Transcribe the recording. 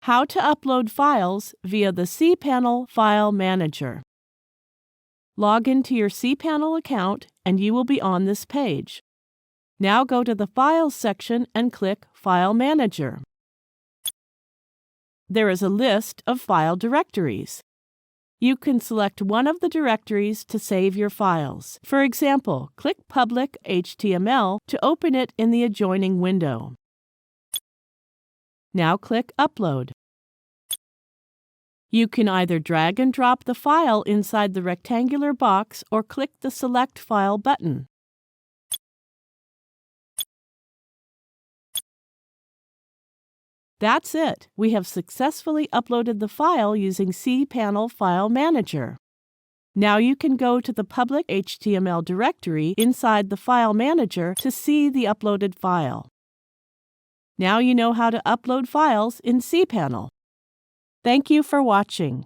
How to upload files via the cPanel File Manager. Log into your cPanel account and you will be on this page. Now go to the Files section and click File Manager. There is a list of file directories. You can select one of the directories to save your files. For example, click Public HTML to open it in the adjoining window. Now click Upload. You can either drag and drop the file inside the rectangular box or click the Select File button. That's it. We have successfully uploaded the file using cPanel File Manager. Now you can go to the public HTML directory inside the File Manager to see the uploaded file. Now you know how to upload files in cPanel. Thank you for watching.